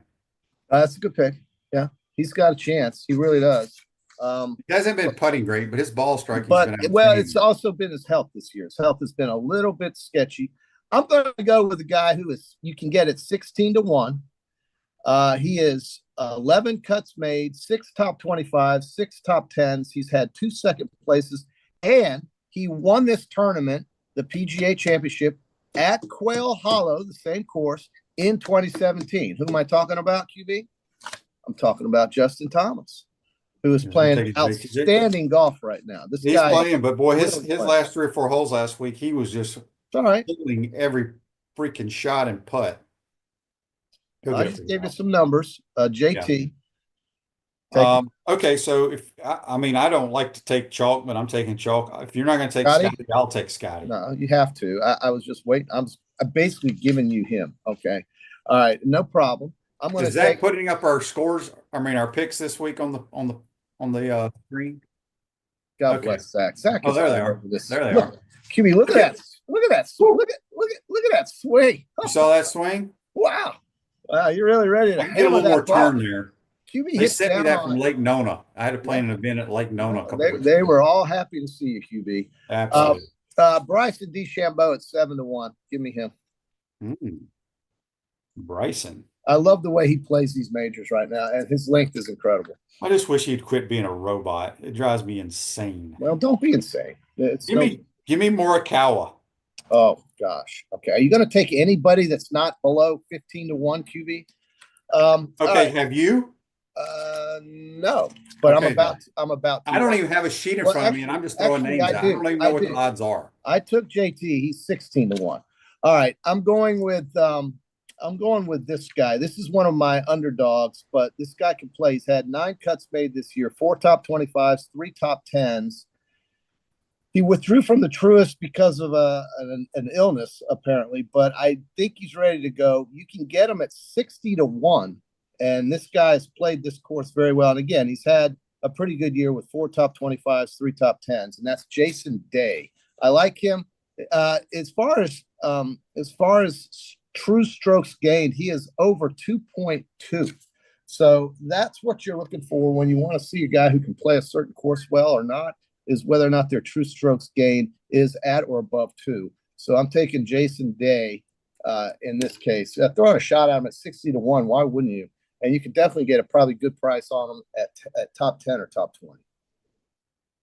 That's a good pick. Yeah, he's got a chance. He really does. He hasn't been putting great, but his ball striking. It's also been his health this year. His health has been a little bit sketchy. I'm going to go with a guy who you can get at 16-1. He is 11 cuts made, 6 top 25, 6 top 10s. He's had 2 second places, and he won this tournament, the PGA Championship, at Quail Hollow, the same course, in 2017. Who am I talking about, QB? I'm talking about Justin Thomas, who is playing outstanding golf right now. He's playing, but boy, his last 3 or 4 holes last week, he was just hitting every freaking shot and putt. I just gave you some numbers. JT. Yeah. Okay, so I don't like to take chalk, but I'm taking chalk. If you're not going to take Scotty, I'll take Scotty. No, you have to. I was just waiting. I'm basically giving you him. Okay. All right, no problem. I'm going to. Is Zach putting up our scores? Our picks this week on the screen. God bless Zach. Zach. Oh, there they are. There they are. QB, look at that. Look at that. Look at that swing. You saw that swing? Wow. Wow, you're really ready to get a little more turn there. QB they sent me that from Lake Nona. I had to play an event at Lake Nona. They were all happy to see you, QB. Absolutely. Bryson DeChambeau at 7-1. Give me him. Bryson. I love the way he plays these majors right now, and his length is incredible. I just wish he'd quit being a robot. It drives me insane. Well, don't be insane. Give me Morikawa. Oh gosh. Okay. Are you going to take anybody that's not below 15-1 QB? Okay. Have you? No, but Okay, I'm about to. I don't even have a sheet in front of me, and I'm just throwing names out. I don't even know what the odds are. I took JT. He's 16-1. All right. I'm going with this guy. This is one of my underdogs, but this guy can play. He's had 9 cuts made this year, 4 top 25s, 3 top 10s. He withdrew from the Truist because of an illness, apparently, but I think he's ready to go. You can get him at 60-1, and this guy's played this course very well. And again, he's had a pretty good year with 4 top 25s, 3 top 10s, and that's Jason Day. I like him. As far as true strokes gained, he is over 2.2. So that's what you're looking for when you want to see a guy who can play a certain course well or not, is whether or not their true strokes gain is at or above 2. So I'm taking Jason Day in this case. Throwing a shot at him at 60-1, why wouldn't you? And you can definitely get a probably good price on him at top 10 or top 20.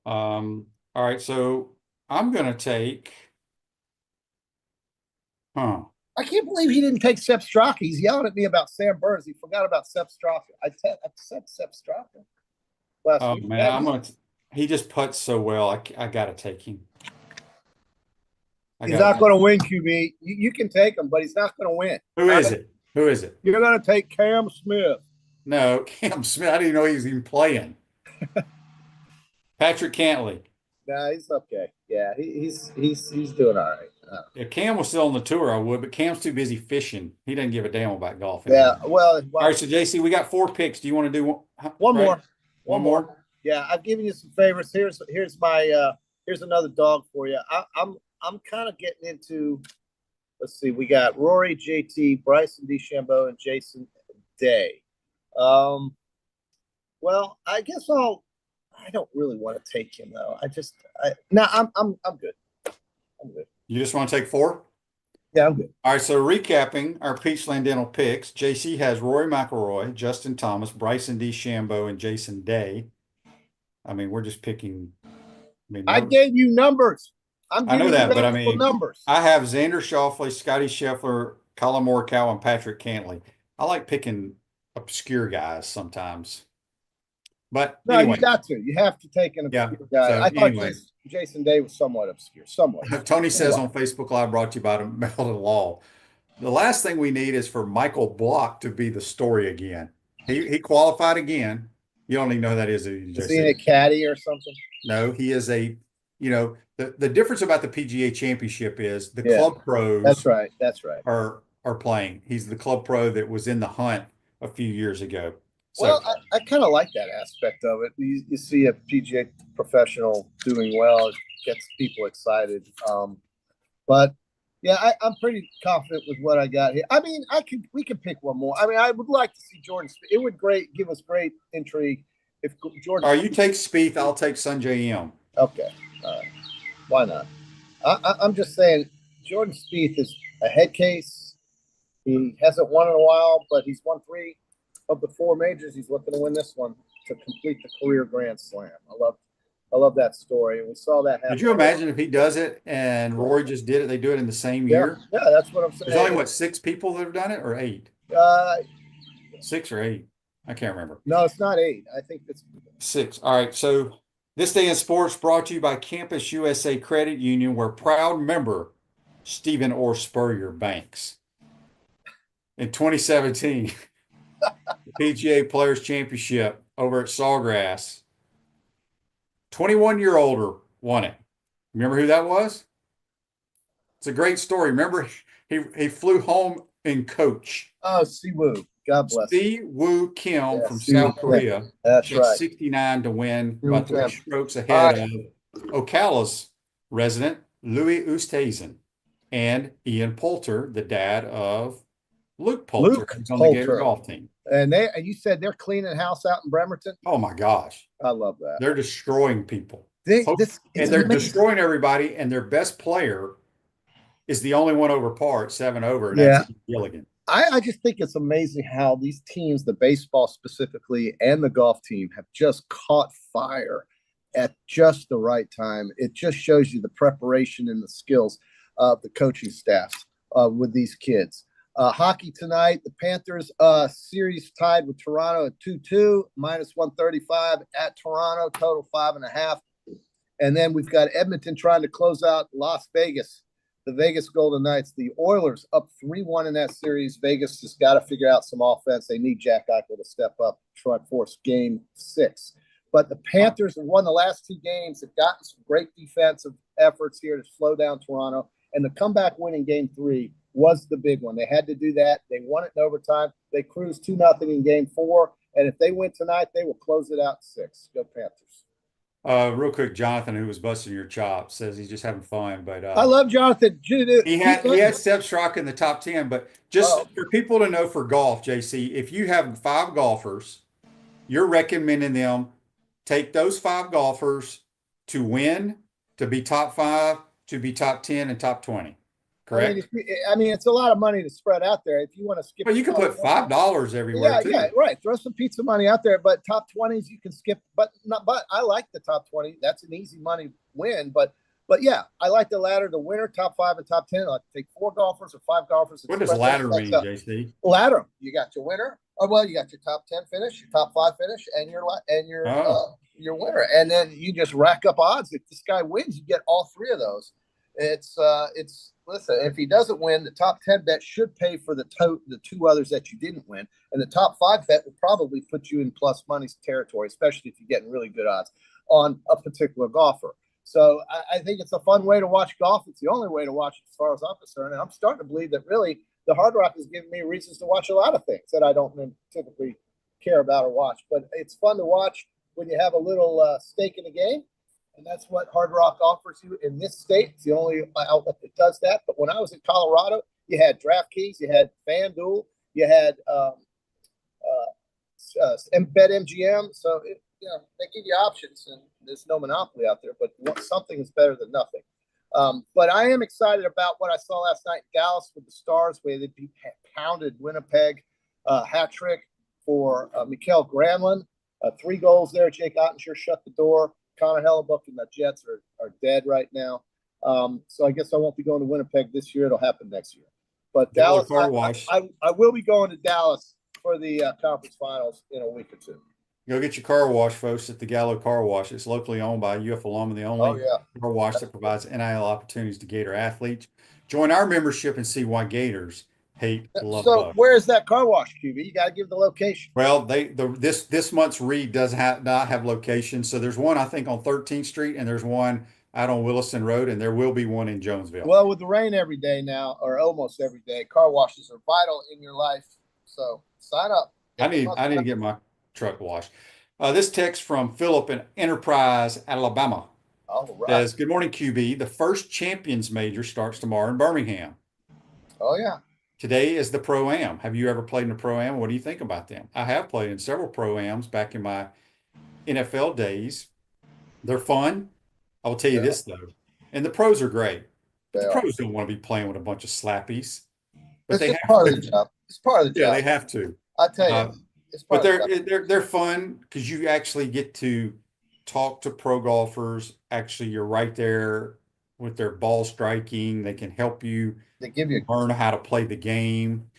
All right, so I'm going to take I can't believe he didn't take Sepp Straka. He's yelling at me about Sam Burns. He forgot about Sepp Straka. I said Sepp Straka last week. Man, he just putts so well. I got to take him. He's not going to win, QB. You can take him, but he's not going to win. Who is it? You're going to take Cam Smith. No, Cam Smith. I didn't even know he was even playing. Patrick Cantley. Nah, he's okay. Yeah, he's doing all right. If Cam was still on the tour, I would, but Cam's too busy fishing. He doesn't give a damn about golf anymore. Yeah, well, all right, so JC, we got 4 picks. Do you want to do one more? One more? Yeah, I've given you some favorites. Here's another dog for you. I'm kind of getting into. Let's see. We got Rory, JT, Bryson DeChambeau, and Jason Day. Well, I guess I don't really want to take him though. I'm good. I'm good. You just want to take 4? Yeah, I'm good. All right, so recapping our Peachland Dental picks, JC has Rory McIlroy, Justin Thomas, Bryson DeChambeau, and Jason Day. I mean, we're just picking. I gave you numbers. I know that, but I mean, numbers. I have Xander Schauffele, Scotty Scheffler, Colin Morikawa, and Patrick Cantley. I like picking obscure guys sometimes. But no, anyway. You got to. You have to take an obscure guy. So I thought Jason Day was somewhat obscure. Tony says on Facebook Live, brought to you by Meldon Law. The last thing we need is for Michael Block to be the story again. He qualified again. You don't even know who that is. Is he a caddy or something? No, he is the difference about the PGA Championship is the club pros. That's right. Are playing. He's the club pro that was in the hunt a few years ago. So, well, I kind of like that aspect of it. You see a PGA professional doing well, it gets people excited. But yeah, I'm pretty confident with what I got here. I mean, we can pick one more. I mean, I would like to see Jordan. It would give us great intrigue if Jordan. All right, you take Spieth, I'll take Sungjae Im. Okay, all right. Why not? I'm just saying, Jordan Spieth is a head case. He hasn't won in a while, but he's won 3 of the 4 majors. He's looking to win this one to complete the career Grand Slam. I love that story, and we saw that happen. Could you imagine if he does it and Rory just did it? They do it in the same year. Yeah, that's what I'm saying. There's only 6 people that have done it, or 8? 6 or 8? I can't remember. No, it's not 8. I think it's 6. All right. So this day in sports brought to you by Campus USA Credit Union, where proud member Stephen Orr Spurrier banks. In 2017. The PGA Players Championship over at Sawgrass. 21-year-older won it. Remember who that was? It's a great story. Remember, he flew home in coach. Oh, Siwoo. God bless. Siwoo Kim from South Korea. That's right. 69 to win, about 3 strokes ahead of Ocala's resident Louis Oosthuizen and Ian Poulter, the dad of Luke Poulter, who's on the Gator golf team. And you said they're cleaning house out in Bremerton? Oh, my gosh. I love that. They're destroying people. They're destroying everybody, and their best player is the only one over par at 7 over, and that's Gilligan. I just think it's amazing how these teams, the baseball specifically and the golf team, have just caught fire at just the right time. It just shows you the preparation and the skills of the coaching staffs with these kids. Hockey tonight, the Panthers series tied with Toronto at 2-2, minus 135 at Toronto, total 5.5. And then we've got Edmonton trying to close out Las Vegas. The Vegas Golden Knights, the Oilers up 3-1 in that series. Vegas just got to figure out some offense. They need Jack Eichel to step up, try to force game 6. But the Panthers have won the last 2 games. They've gotten some great defensive efforts here to slow down Toronto. And the comeback win in game 3 was the big one. They had to do that. They won it in overtime. They cruised 2-0 in game 4. And if they win tonight, they will close it out 6. Go Panthers. Real quick, Jonathan, who was busting your chops, says he's just having fun. But I love Jonathan. He had Seb Straka in the top 10. But just for people to know for golf, JC, if you have 5 golfers, you're recommending them take those 5 golfers to win, to be top 5, to be top 10, and top 20. Correct? I mean, it's a lot of money to spread out there. If you want to skip, but you can put $5 everywhere too. Yeah, right. Throw some pizza money out there, but top 20s you can skip. But I like the top 20. That's an easy money win. But yeah, I like the ladder. The winner, top 5 and top 10. I like to take 4 golfers or 5 golfers. What does ladder mean, JC? Ladder. You got your winner. Oh well, you got your top 10 finish, your top 5 finish, and your winner. And then you just rack up odds. If this guy wins, you get all 3 of those. It's listen, if he doesn't win, the top 10 bet should pay for the 2 others that you didn't win. And the top 5 bet will probably put you in plus money territory, especially if you're getting really good odds on a particular golfer. So I think it's a fun way to watch golf. It's the only way to watch it as far as I'm concerned. And I'm starting to believe that really the Hard Rock is giving me reasons to watch a lot of things that I don't typically care about or watch. But it's fun to watch when you have a little stake in the game. And that's what Hard Rock offers you in this state. It's the only outlet that does that. But when I was in Colorado, you had DraftKings, you had FanDuel, you had BetMGM. So, they give you options, and there's no monopoly out there. But something is better than nothing. But I am excited about what I saw last night in Dallas with the Stars, where they pounded Winnipeg, hat trick for Mikael Granlund. 3 goals there. Jake Ottinger shut the door. Connor Hellebuck and the Jets are dead right now. So I guess I won't be going to Winnipeg this year. It'll happen next year. But Dallas, I will be going to Dallas for the conference finals in a week or 2. Go get your car wash, folks, at the Gallo Car Wash. It's locally owned by UF alum and the only car wash that provides NIL opportunities to Gator athletes. Join our membership and see why Gators hate love. So where is that car wash, QB? You got to give the location. Well, this month's read does not have location. So there's one, I think, on 13th Street, and there's one out on Williston Road, and there will be one in Jonesville. Well, with the rain every day now, or almost every day, car washes are vital in your life. So sign up. I need to get my truck washed. This text from Philip in Enterprise, Alabama. All right. Says, good morning, QB. The first Champions Major starts tomorrow in Birmingham. Oh, yeah. Today is the Pro-Am. Have you ever played in a Pro-Am? What do you think about them? I have played in several Pro-Ams back in my NFL days. They're fun. I will tell you this, though. And the pros are great. But the pros don't want to be playing with a bunch of slappies. But they have part of the job. It's part of the job. Yeah, they have to. I tell you. It's part but they're fun because you actually get to talk to pro golfers. Actually, you're right there with their ball striking. They can help you. They give you learn how to play the game.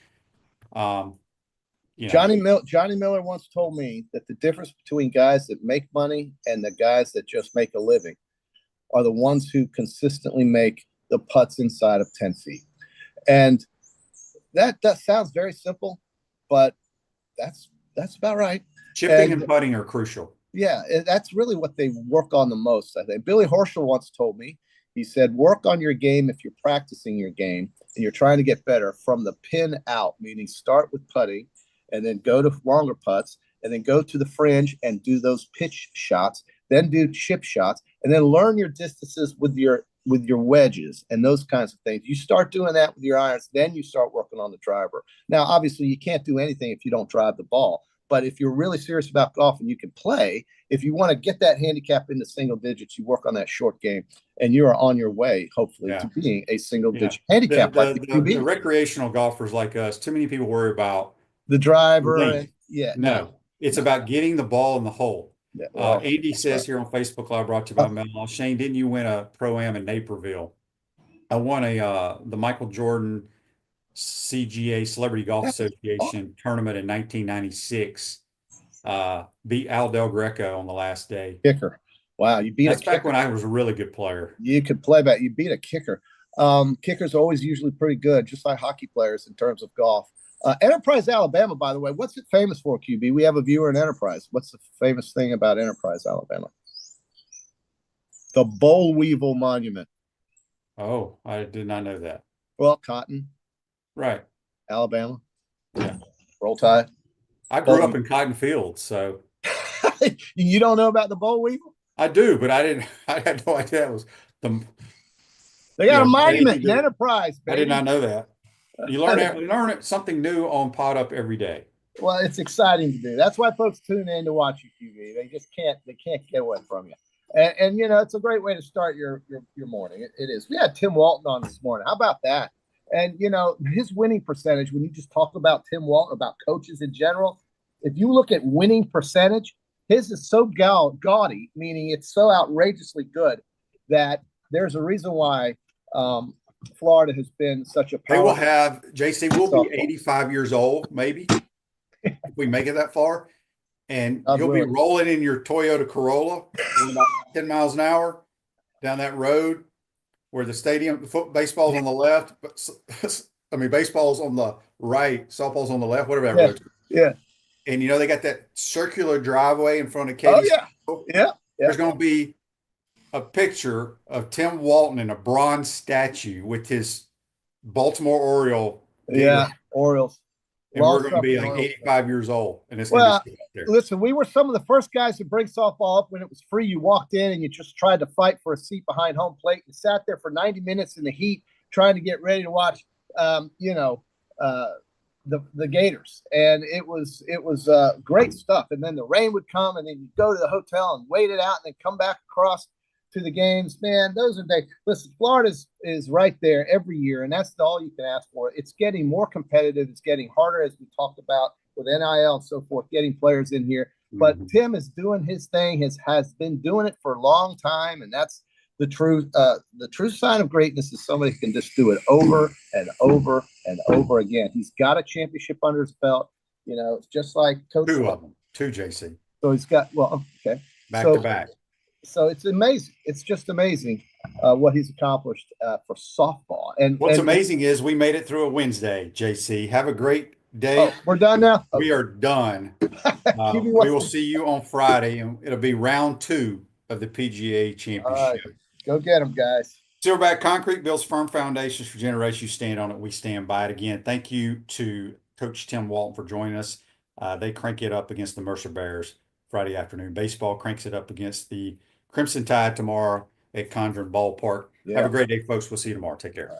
Johnny Miller once told me that the difference between guys that make money and the guys that just make a living are the ones who consistently make the putts inside of 10 feet. And that sounds very simple, but that's about right. Chipping and putting are crucial. Yeah, that's really what they work on the most, I think. Billy Horschel once told me, he said, work on your game if you're practicing your game and you're trying to get better from the pin out, meaning start with putting and then go to longer putts and then go to the fringe and do those pitch shots, then do chip shots, and then learn your distances with your wedges and those kinds of things. You start doing that with your irons, then you start working on the driver. Now, obviously, you can't do anything if you don't drive the ball, But if you're really serious about golf and you can play, if you want to get that handicap into single digits, you work on that short game, and you are on your way, hopefully, to being a single digit handicap. The recreational golfers like us, too many people worry about the driver. No, it's about getting the ball in the hole. Yeah, well, Andy says here on Facebook Live, brought to you by Mel. Shane, didn't you win a Pro-Am in Naperville? I won the Michael Jordan CGA Celebrity Golf Association tournament in 1996. Beat Al Del Greco on the last day. Kicker. Wow, you beat That's back when I was a really good player. You could play back. You beat a kicker. Kickers are always usually pretty good, just like hockey players in terms of golf. Enterprise, Alabama, by the way, what's it famous for, QB? We have a viewer in Enterprise. What's the famous thing about Enterprise, Alabama? The Boll Weevil Monument. Oh, I did not know that. Well, Cotton. Right. Alabama. Yeah. Roll Tide. I grew up in Cotton Fields, so. You don't know about the Boll Weevil? I do, but I had no idea it was the. They got a monument in Enterprise, baby. I did not know that. You learn something new on PodUp every day. Well, it's exciting to do. That's why folks tune in to watch you, QB. They just can't get away from you. And you know, it's a great way to start your morning. It is. We had Tim Walton on this morning. How about that? And you know, his winning percentage, when you just talk about Tim Walton, about coaches in general, if you look at winning percentage, his is so gaudy, meaning it's so outrageously good that there's a reason why Florida has been such a power. They will have, JC, we'll be 85 years old, maybe, if we make it that far. And you'll be rolling in your Toyota Corolla about 10 miles an hour down that road where the stadium, baseball's on the left, baseball's on the right, softball's on the left, whatever that road is. Yeah. And, you know, they got that circular driveway in front of Katie's. Oh, yeah. There's going to be a picture of Tim Walton in a bronze statue with his Baltimore Oriole. Orioles. And we're going to be like 85 years old. And it's well, going to be there. Listen, we were some of the first guys to bring softball up when it was free. You walked in and you just tried to fight for a seat behind home plate and sat there for 90 minutes in the heat trying to get ready to watch, the Gators. And it was great stuff. And then the rain would come and then you'd go to the hotel and wait it out and then come back across to the games. Man, those are days. Listen, Florida is right there every year, and that's all you can ask for. It's getting more competitive. It's getting harder, as we talked about with NIL and so forth, getting players in here. But Tim is doing his thing, has been doing it for a long time, and that's the truth. The true sign of greatness is somebody who can just do it over and over and over again. He's got a championship under his belt. You know, it's just like Coach. Two of them, JC. So he's got, back to back. So it's amazing. It's just amazing what he's accomplished for softball. And what's amazing is we made it through a Wednesday, JC. Have a great day. Oh, we're done now? Okay. We are done. We will see you on Friday, and it'll be round 2 of the PGA Championship. All right. Go get them, guys. Silverback Concrete builds firm foundations for generations. You stand on it, we stand by it. Again, thank you to Coach Tim Walton for joining us. They crank it up against the Mercer Bears Friday afternoon. Baseball cranks it up against the Crimson Tide tomorrow at Conjuring Ballpark. Have a great day, folks. We'll see you tomorrow. Take care.